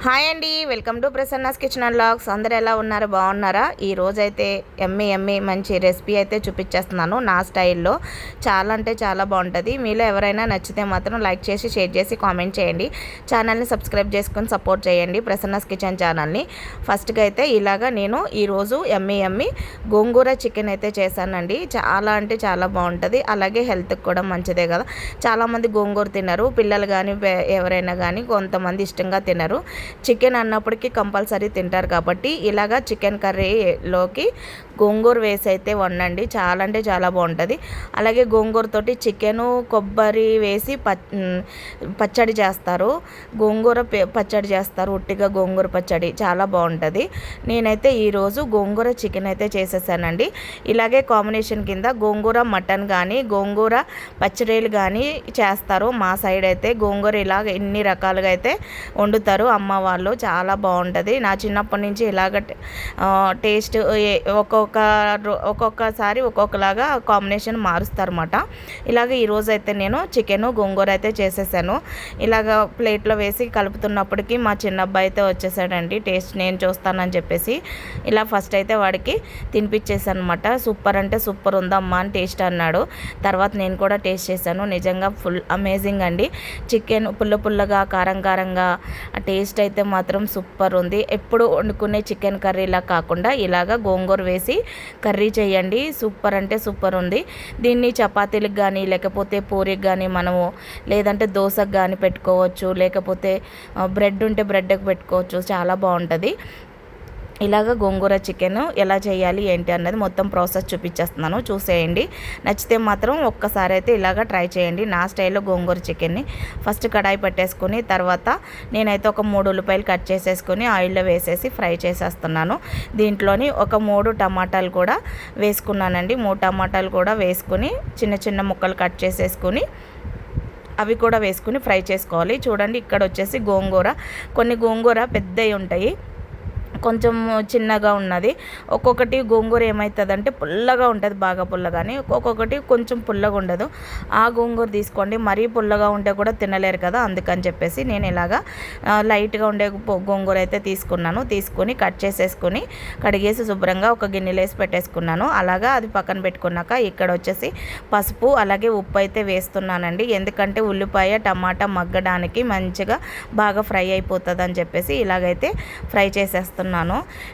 Hi అండి, welcome to Prasanna's kitchen and vlogs. అందరు ఎలా ఉన్నారు? బాగున్నారా? ఈ రోజైతే ఎమ్మి మంచి రెసిపీ అయితే చూపించేస్తున్నాను నా స్టైల్లో. చాలా అంటే చాలా బాగుంటుంది. మీలో ఎవరైనా నచ్చితే మాత్రం లైక్ చేసి, షేర్ చేసి, కామెంట్ చేయండి. ఛానల్ని సబ్స్క్రైబ్ చేసుకొని సపోర్ట్ చేయండి ప్రసన్నాస్ కిచెన్ ఛానల్ని. ఫస్ట్గా అయితే ఇలాగా నేను ఈరోజు ఎమ్మి గోంగూర చికెన్ అయితే చేశానండి. చాలా అంటే చాలా బాగుంటుంది. అలాగే హెల్త్కి కూడా మంచిదే కదా. చాలామంది గోంగూర తినరు, పిల్లలు కానీ ఎవరైనా కానీ కొంతమంది ఇష్టంగా తినరు. చికెన్ అన్నప్పటికీ కంపల్సరీ తింటారు కాబట్టి ఇలాగా చికెన్ కర్రీలోకి గోంగూర వేసి అయితే వండండి. చాలా అంటే చాలా బాగుంటుంది. అలాగే గోంగూరతోటి చికెను, కొబ్బరి వేసి పచ్చడి చేస్తారు. గోంగూర పచ్చడి చేస్తారు, ఉట్టిగా గోంగూర పచ్చడి చాలా బాగుంటుంది. నేనైతే ఈరోజు గోంగూర చికెన్ అయితే చేసేసానండి. ఇలాగే కాంబినేషన్ కింద గోంగూర మటన్ కానీ, గోంగూర పచ్చడిలు కానీ చేస్తారు. మా సైడ్ అయితే గోంగూర ఇలాగ ఇన్ని రకాలుగా అయితే వండుతారు అమ్మ వాళ్ళు. చాలా బాగుంటుంది. నా చిన్నప్పటి నుంచి ఇలాగ టేస్ట్ ఒక్కొక్కసారి ఒక్కొక్కలాగా కాంబినేషన్ మారుస్తారన్నమాట. ఇలాగ ఈరోజు అయితే నేను చికెన్ గోంగూర అయితే చేసేసాను. ఇలాగ ప్లేట్లో వేసి కలుపుతున్నప్పటికీ మా చిన్న అబ్బాయి అయితే వచ్చేసాడండి. టేస్ట్ నేను చూస్తానని చెప్పేసి ఇలా ఫస్ట్ అయితే వాడికి తినిపించేసాను అనమాట. సూపర్ అంటే సూపర్ ఉందమ్మా అని టేస్ట్ అన్నాడు. తర్వాత నేను కూడా టేస్ట్ చేశాను. నిజంగా ఫుల్ అమేజింగ్ అండి. చికెన్ పుల్లగా కారంగా ఆ టేస్ట్ అయితే మాత్రం సూపర్ ఉంది. ఎప్పుడు వండుకునే చికెన్ కర్రీలా కాకుండా ఇలాగా గోంగూర వేసి కర్రీ చేయండి. సూపర్ అంటే సూపర్ ఉంది. దీన్ని చపాతీలకు కానీ, లేకపోతే పూరికి కానీ, మనము లేదంటే దోశకు కానీ పెట్టుకోవచ్చు, లేకపోతే బ్రెడ్ ఉంటే బ్రెడ్కి పెట్టుకోవచ్చు. చాలా బాగుంటుంది. ఇలాగ గోంగూర చికెన్ ఎలా చేయాలి ఏంటి అన్నది మొత్తం ప్రాసెస్ చూపించేస్తున్నాను, చూసేయండి. నచ్చితే మాత్రం ఒక్కసారి అయితే ఇలాగ ట్రై చేయండి. నా స్టైల్లో గోంగూర చికెన్ని ఫస్ట్ కడాయి పెట్టేసుకొని తర్వాత నేనైతే ఒక 3 ఉల్లిపాయలు కట్ చేసేసుకొని ఆయిల్లో వేసేసి ఫ్రై చేసేస్తున్నాను. దీంట్లోని ఒక 3 టమాటాలు కూడా వేసుకున్నానండి. 3 టమాటాలు కూడా వేసుకొని చిన్న ముక్కలు కట్ చేసేసుకొని అవి కూడా వేసుకుని ఫ్రై చేసుకోవాలి. చూడండి, ఇక్కడ వచ్చేసి కొన్ని గోంగూర పెద్దవి ఉంటాయి, కొంచెం చిన్నగా ఉన్నది. ఒక్కొక్కటి గోంగూర ఏమవుతుందంటే పుల్లగా ఉంటుంది, బాగా పుల్లగాని. ఒక్కొక్కటి కొంచెం పుల్లగా ఉండదు. ఆ గోంగూర తీసుకోండి. మరీ పుల్లగా ఉంటే కూడా తినలేరు కదా, అందుకని చెప్పేసి నేను ఇలాగా లైట్గా ఉండే గోంగూర అయితే తీసుకొని కట్ చేసేసుకొని కడిగేసి శుభ్రంగా ఒక గిన్నెలో వేసి పెట్టేసుకున్నాను. అలాగా అది పక్కన పెట్టుకున్నాక ఇక్కడ వచ్చేసి పసుపు అలాగే ఉప్పు అయితే వేస్తున్నానండి. ఎందుకంటే ఉల్లిపాయ టమాటా మగ్గడానికి మంచిగా బాగా ఫ్రై అయిపోతుంది అని చెప్పేసి ఇలాగైతే ఫ్రై చేసేస్తున్నాను.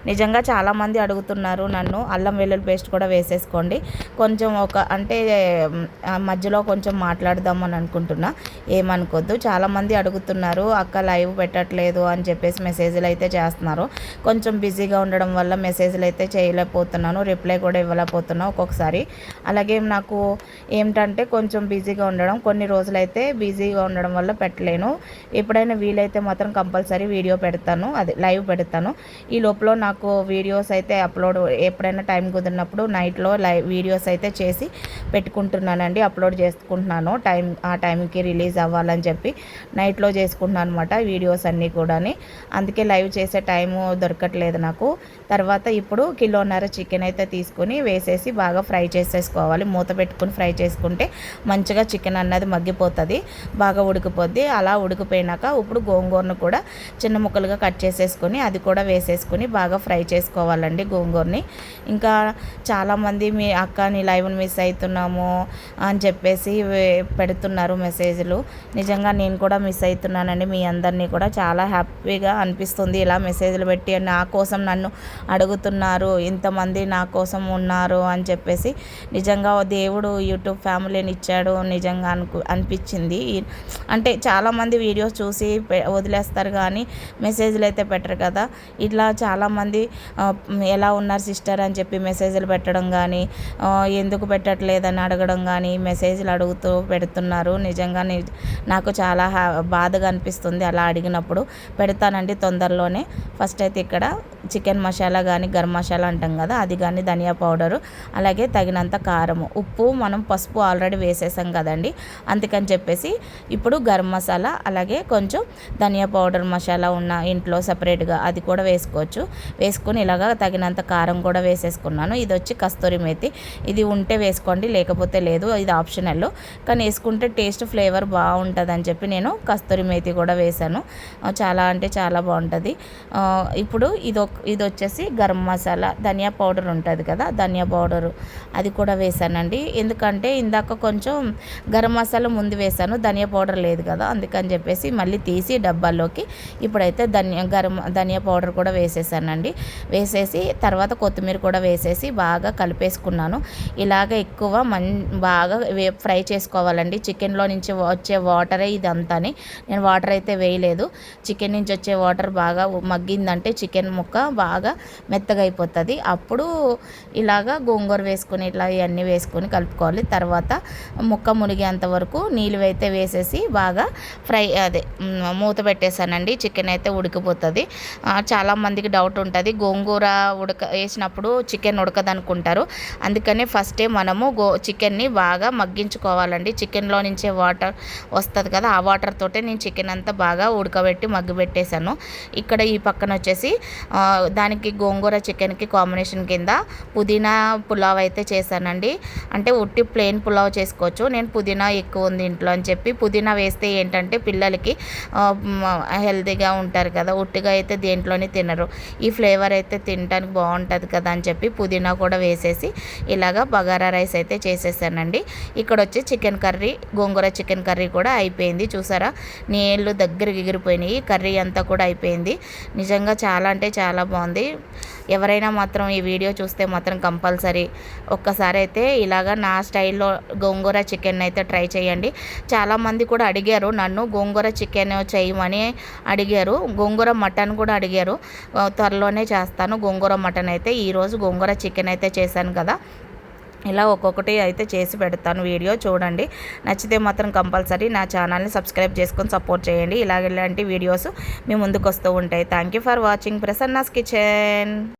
నిజంగా చాలామంది అడుగుతున్నారు నన్ను అల్లం వెల్లుల్లి పేస్ట్ కూడా వేసేసుకోండి. కొంచెం అంటే మధ్యలో కొంచెం మాట్లాడదామని అనుకుంటున్నా, ఏమనుకోద్దు. చాలామంది అడుగుతున్నారు, అక్క లైవ్ పెట్టట్లేదు అని చెప్పేసి మెసేజ్లు అయితే చేస్తున్నారు. కొంచెం బిజీగా ఉండడం వల్ల మెసేజ్లు అయితే చేయలేకపోతున్నాను, రిప్లై కూడా ఇవ్వలేకపోతున్నాను ఒక్కొక్కసారి. అలాగే నాకు ఏమిటంటే కొంచెం బిజీగా ఉండడం, కొన్ని రోజులైతే బిజీగా ఉండడం వల్ల పెట్టలేను. ఎప్పుడైనా వీలైతే మాత్రం కంపల్సరీ వీడియో పెడతాను, అదే లైవ్ పెడతాను. ఈ లోపల నాకు వీడియోస్ అయితే అప్లోడ్ ఎప్పుడైనా టైం కుదిరినప్పుడు నైట్లో వీడియోస్ అయితే చేసి పెట్టుకుంటున్నానండి, అప్లోడ్ చేసుకుంటున్నాను. ఆ టైంకి రిలీజ్ అవ్వాలని చెప్పి నైట్లో చేసుకుంటున్నాను అనమాట వీడియోస్ అన్నీ కూడా. అందుకే లైవ్ చేసే టైము దొరకట్లేదు నాకు. తర్వాత ఇప్పుడు 1.5 కిలో చికెన్ అయితే తీసుకుని వేసేసి బాగా ఫ్రై చేసేసుకోవాలి. మూత పెట్టుకుని ఫ్రై చేసుకుంటే మంచిగా చికెన్ అన్నది మగ్గిపోతుంది, బాగా ఉడికిపోద్ది. అలా ఉడికిపోయినాక ఇప్పుడు గోంగూరను కూడా చిన్న ముక్కలుగా కట్ చేసేసుకొని అది కూడా వేసేసుకొని బాగా ఫ్రై చేసుకోవాలండి గోంగూరని. ఇంకా చాలామంది మీ అక్కని లైవ్ని మిస్ అవుతున్నాము అని చెప్పేసి పెడుతున్నారు మెసేజ్లు. నిజంగా నేను కూడా మిస్ అవుతున్నానండి మీ అందరినీ కూడా. చాలా హ్యాపీగా అనిపిస్తుంది ఇలా మెసేజ్లు పెట్టి నా కోసం నన్ను అడుగుతున్నారు, ఇంతమంది నా కోసం ఉన్నారు అని చెప్పేసి. నిజంగా దేవుడు యూట్యూబ్ ఫ్యామిలీని ఇచ్చాడు నిజంగా అనిపించింది. అంటే చాలామంది వీడియోస్ చూసి వదిలేస్తారు కానీ మెసేజ్లు అయితే పెట్టరు కదా. ఇట్లా చాలామంది ఎలా ఉన్నారు సిస్టర్ అని చెప్పి మెసేజ్లు పెట్టడం కానీ, ఎందుకు పెట్టట్లేదని అడగడం కానీ, మెసేజ్లు అడుగుతూ పెడుతున్నారు. నిజంగా నాకు చాలా బాధగా అనిపిస్తుంది అలా అడిగినప్పుడు. పెడతానండి తొందరలోనే. ఫస్ట్ అయితే ఇక్కడ చికెన్ మసాలా కానీ గరం మసాలా అంటాం కదా, అది కానీ ధనియా పౌడరు అలాగే తగినంత కారము, ఉప్పు, మనం పసుపు ఆల్రెడీ వేసేసాం కదండి, అందుకని చెప్పేసి ఇప్పుడు గరం మసాలా అలాగే కొంచెం ధనియా పౌడర్ మసాలా ఉన్న ఇంట్లో సపరేట్గా అది కూడా వేసుకుని వేసుకొని ఇలాగా తగినంత కారం కూడా వేసేసుకున్నాను. ఇది వచ్చి కస్తూరి మేతి, ఇది ఉంటే వేసుకోండి లేకపోతే లేదు, ఇది ఆప్షనల్. కానీ వేసుకుంటే టేస్ట్ ఫ్లేవర్ బాగుంటుందని చెప్పి నేను కస్తూరి మేతి కూడా వేసాను. చాలా అంటే చాలా బాగుంటుంది. ఇప్పుడు ఇది వచ్చేసి గరం మసాలా, ధనియా పౌడర్ ఉంటుంది కదా, ధనియా పౌడరు అది కూడా వేసానండి. ఎందుకంటే ఇందాక కొంచెం గరం మసాలా ముందు వేసాను, ధనియా పౌడర్ లేదు కదా, అందుకని చెప్పేసి మళ్ళీ తీసి డబ్బాల్లోకి ఇప్పుడైతే ధనియా పౌడర్ కూడా వేసేసానండి. వేసేసి తర్వాత కొత్తిమీర కూడా వేసేసి బాగా కలిపేసుకున్నాను. ఇలాగ ఎక్కువ బాగా ఫ్రై చేసుకోవాలండి. చికెన్లో నుంచి వచ్చే వాటరే ఇదంతాని, నేను వాటర్ అయితే వేయలేదు. చికెన్ నుంచి వచ్చే వాటర్ బాగా మగ్గిందంటే చికెన్ ముక్క బాగా మెత్తగా అయిపోతుంది. అప్పుడు ఇలాగా గోంగూర వేసుకొని ఇట్లా ఇవన్నీ వేసుకొని కలుపుకోవాలి. తర్వాత ముక్క మునిగేంత వరకు నీళ్ళు అయితే వేసేసి బాగా మూత పెట్టేశానండి. చికెన్ అయితే ఉడికిపోతుంది. చాలామందికి డౌట్ ఉంటుంది, గోంగూర వేసినప్పుడు చికెన్ ఉడకదనుకుంటారు. అందుకని ఫస్టే మనము చికెన్ని బాగా మగ్గించుకోవాలండి. చికెన్లో నుంచే వాటర్ వస్తుంది కదా, ఆ వాటర్ తోటే నేను చికెన్ అంతా బాగా ఉడకబెట్టి మగ్గిపెట్టేశాను. ఇక్కడ ఈ పక్కన వచ్చేసి దానికి గోంగూర చికెన్కి కాంబినేషన్ కింద పుదీనా పులావ్ అయితే చేశానండి. అంటే ఉట్టి ప్లెయిన్ పులావ్ చేసుకోవచ్చు. నేను పుదీనా ఎక్కువ ఉంది ఇంట్లో అని చెప్పి పుదీనా వేస్తే ఏంటంటే పిల్లలకి హెల్తీగా ఉంటారు కదా, ఉట్టిగా అయితే దేంట్లోనే తినరు. ఈ ఫ్లేవర్ అయితే తినడానికి బాగుంటుంది కదా అని చెప్పి పుదీనా కూడా వేసేసి ఇలాగా బగారా రైస్ అయితే చేసేసానండి. ఇక్కడ వచ్చి చికెన్ కర్రీ, గోంగూర చికెన్ కర్రీ కూడా అయిపోయింది. చూసారా, నీళ్ళు దగ్గరికి ఎగిరిపోయినాయి, కర్రీ అంతా కూడా అయిపోయింది. నిజంగా చాలా అంటే చాలా బాగుంది. ఎవరైనా మాత్రం ఈ వీడియో చూస్తే మాత్రం కంపల్సరీ ఒక్కసారి అయితే ఇలాగా నా స్టైల్లో గోంగూర చికెన్ అయితే ట్రై చేయండి. చాలామంది కూడా అడిగారు నన్ను, గోంగూర చికెన్ చేయమని అడిగారు, గోంగూర మటన్ కూడా అడిగారు. త్వరలోనే చేస్తాను గోంగూర మటన్ అయితే. ఈరోజు గోంగూర చికెన్ అయితే చేశాను కదా, ఇలా ఒక్కొక్కటి అయితే చేసి పెడతాను. వీడియో చూడండి, నచ్చితే మాత్రం కంపల్సరీ నా ఛానల్ని సబ్స్క్రైబ్ చేసుకొని సపోర్ట్ చేయండి. ఇలాంటి వీడియోస్ మీ ముందుకు వస్తూ ఉంటాయి. Thank you for watching Prasanna's kitchen.